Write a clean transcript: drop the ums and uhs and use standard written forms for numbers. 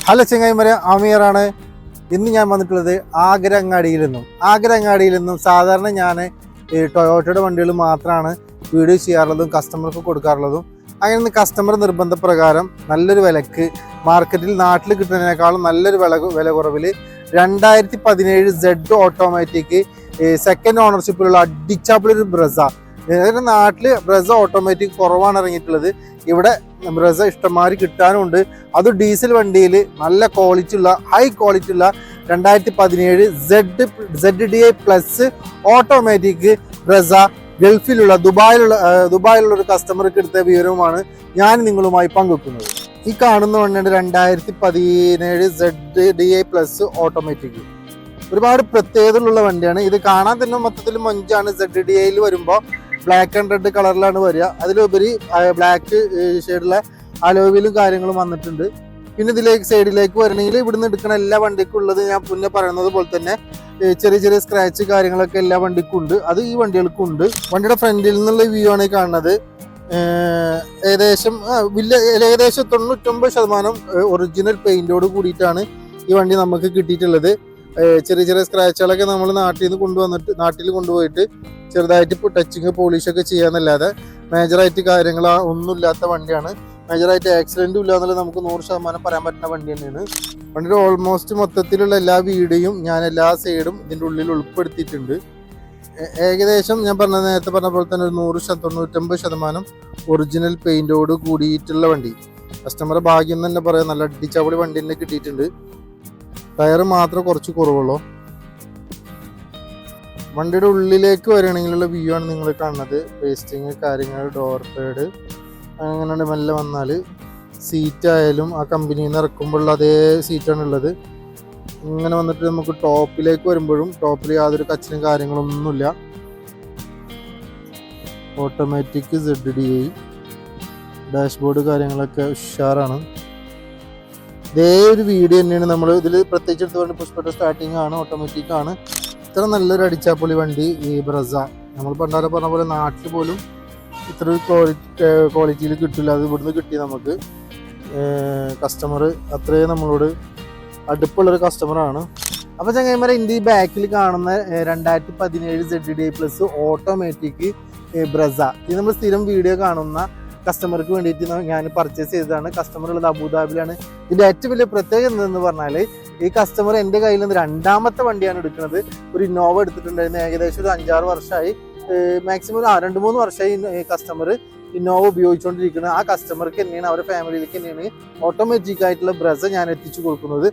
Hello ചെങ്ങായിമാരെ, ആമിയറാണ്. ഇന്ന് ഞാൻ വന്നിട്ടുള്ളത് ആഗ്ര അങ്ങാടിയിൽ നിന്നും സാധാരണ ഞാൻ ടൊയോട്ടയുടെ വണ്ടികൾ മാത്രമാണ് വീഡിയോ ചെയ്യാറുള്ളതും കസ്റ്റമർക്ക് കൊടുക്കാറുള്ളതും. അങ്ങനെ കസ്റ്റമർ നിർബന്ധപ്രകാരം നല്ലൊരു വിലക്ക് മാർക്കറ്റിൽ നാട്ടിൽ കിട്ടുന്നതിനേക്കാളും നല്ലൊരു വില കുറവിൽ 2017 Z ഓട്ടോമാറ്റിക് സെക്കൻഡ് ഓണർഷിപ്പിലുള്ള അടിച്ചാപ്പിളൊരു ബ്രസ. നാട്ടിൽ ബ്രസ ഓട്ടോമാറ്റിക് കുറവാണ് ഇറങ്ങിയിട്ടുള്ളത്. ഇവിടെ ബ്രസ ഇഷ്ടംമാതിരി കിട്ടാനുണ്ട്. അത് ഡീസൽ വണ്ടിയിൽ നല്ല ക്വാളിറ്റി ഉള്ള ഹൈ ക്വാളിറ്റി ഉള്ള 2017 ZDI പ്ലസ് ഓട്ടോമാറ്റിക് ബ്രസ ഗൾഫിലുള്ള ദുബായിലുള്ള ഒരു കസ്റ്റമർക്ക് എടുത്ത വിവരവുമാണ് ഞാൻ നിങ്ങളുമായി പങ്കുവെക്കുന്നത്. ഈ കാണുന്ന വണ്ടിയാണ് 2017 ZDI പ്ലസ് ഓട്ടോമാറ്റിക്. ഒരുപാട് പ്രത്യേകതകളുള്ള വണ്ടിയാണ്. ഇത് കാണാൻ തന്നെ മൊത്തത്തിൽ മൊഞ്ചാണ്. ZDIയിൽ വരുമ്പോൾ ബ്ലാക്ക് ആൻഡ് റെഡ് കളറിലാണ് വരിക. അതിലുപരി ബ്ലാക്ക് ഷെയ്ഡുള്ള അലോവിലും കാര്യങ്ങളും വന്നിട്ടുണ്ട്. പിന്നെ ഇതിലേക്ക് സൈഡിലേക്ക് വരണമെങ്കിൽ ഇവിടുന്ന് എടുക്കുന്ന എല്ലാ വണ്ടിക്കും ഉള്ളത് ഞാൻ മുന്നേ പറയുന്നത് പോലെ തന്നെ ചെറിയ ചെറിയ സ്ക്രാച്ച് കാര്യങ്ങളൊക്കെ എല്ലാ വണ്ടിക്കും ഉണ്ട്. അത് ഈ വണ്ടികൾക്കും ഉണ്ട്. വണ്ടിയുടെ ഫ്രണ്ടിൽ നിന്നുള്ള വ്യൂ ആണ് ഈ കാണുന്നത്. ഏകദേശം 99% ഒറിജിനൽ പെയിന്റോട് കൂടിയിട്ടാണ് ഈ വണ്ടി നമുക്ക് കിട്ടിയിട്ടുള്ളത്. ചെറിയ ചെറിയ സ്ക്രാച്ചുകളൊക്കെ നമ്മൾ നാട്ടിൽ കൊണ്ടുപോയിട്ട് ചെറുതായിട്ട് ടച്ചിങ് പോളിഷൊക്കെ ചെയ്യാന്നല്ലാതെ മേജറായിട്ട് കാര്യങ്ങൾ ഒന്നുമില്ലാത്ത വണ്ടിയാണ്. മേജറായിട്ട് ആക്സിഡന്റും ഇല്ല എന്നുള്ളത് നമുക്ക് 100% പറയാൻ പറ്റുന്ന വണ്ടി തന്നെയാണ്. വണ്ടിയുടെ ഓൾമോസ്റ്റ് മൊത്തത്തിലുള്ള എല്ലാ വീഡിയോയും ഞാൻ എല്ലാ സൈഡും ഇതിൻ്റെ ഉള്ളിൽ ഉൾപ്പെടുത്തിയിട്ടുണ്ട്. ഏകദേശം ഞാൻ നേരത്തെ പറഞ്ഞ പോലെ തന്നെ ഒരു 99% ഒറിജിനൽ പെയിന്റോട് കൂടിയിട്ടുള്ള വണ്ടി. കസ്റ്റമറെ ഭാഗ്യം തന്നെ പറയാം, നല്ല അടിച്ചാപ്പൊളി വണ്ടി തന്നെ കിട്ടിയിട്ടുണ്ട്. ടയർ മാത്രം കുറച്ച് കുറവുള്ളൂ. വണ്ടിയുടെ ഉള്ളിലേക്ക് വരികയാണെങ്കിലുള്ള വ്യൂ ആണ് നിങ്ങൾ കാണുന്നത്. പേസ്റ്റിങ് കാര്യങ്ങൾ, ഡോർ പാഡ് അങ്ങനെ മെല്ലെ വന്നാൽ സീറ്റായാലും ആ കമ്പനിയിൽ നിന്ന് ഇറക്കുമ്പോഴുള്ള അതേ സീറ്റാണ് ഉള്ളത്. ഇങ്ങനെ വന്നിട്ട് നമുക്ക് ടോപ്പിലേക്ക് വരുമ്പോഴും ടോപ്പിൽ യാതൊരു കച്ചിനും കാര്യങ്ങളൊന്നുമില്ല. ഓട്ടോമാറ്റിക് ZDI ഡാഷ്ബോർഡ് കാര്യങ്ങളൊക്കെ ഉഷാറാണ്. ഇതേ ഒരു വീഡിയോ തന്നെയാണ് നമ്മൾ ഇതിൽ പ്രത്യേകിച്ച് എടുത്തുകൊണ്ട് പുഷ്പയുടെ സ്റ്റാർട്ടിങ് ആണ്, ഓട്ടോമാറ്റിക് ആണ്. ഇത്ര നല്ലൊരു അടിച്ചാപ്പൊളി വണ്ടി ഈ ബ്രസ നമ്മൾ പണ്ടാരെ പറഞ്ഞ പോലെ നാട്ടിൽ പോലും ഇത്ര ക്വാളിറ്റിയിൽ കിട്ടില്ല. അത് ഇവിടുന്ന് കിട്ടി നമുക്ക്. കസ്റ്റമർ അത്രയും നമ്മളോട് അടുപ്പുള്ളൊരു കസ്റ്റമറാണ്. അപ്പോൾ ചങ്ങായിമാരെ, ഇതിൻ്റെ ഈ ബാക്കിൽ കാണുന്ന 2017 ZDI പ്ലസ് ഓട്ടോമാറ്റിക് ബ്രസ ഇത് നമ്മൾ സ്ഥിരം വീഡിയോ കാണുന്ന കസ്റ്റമർക്ക് വേണ്ടിയിട്ട് ഞാൻ പർച്ചേസ് ചെയ്തതാണ്. കസ്റ്റമർ ഉള്ളത് അബുദാബിയിലാണ്. ഇതിൻ്റെ ഏറ്റവും വലിയ പ്രത്യേകത എന്തെന്ന് പറഞ്ഞാൽ ഈ കസ്റ്റമർ എൻ്റെ കയ്യിൽ നിന്ന് രണ്ടാമത്തെ വണ്ടിയാണ് എടുക്കുന്നത്. ഒരു ഇന്നോവ എടുത്തിട്ടുണ്ടായിരുന്നു. ഏകദേശം ഒരു 5-6 വർഷമായി, മാക്സിമം 2-3 വർഷമായി കസ്റ്റമർ ഇന്നോവ ഉപയോഗിച്ചുകൊണ്ടിരിക്കുന്നത്. ആ കസ്റ്റമർക്ക് തന്നെയാണ്, അവരുടെ ഫാമിലിയിലേക്ക് തന്നെയാണ് ഓട്ടോമാറ്റിക് ആയിട്ടുള്ള ബ്രസ ഞാൻ എത്തിച്ചു കൊടുക്കുന്നത്.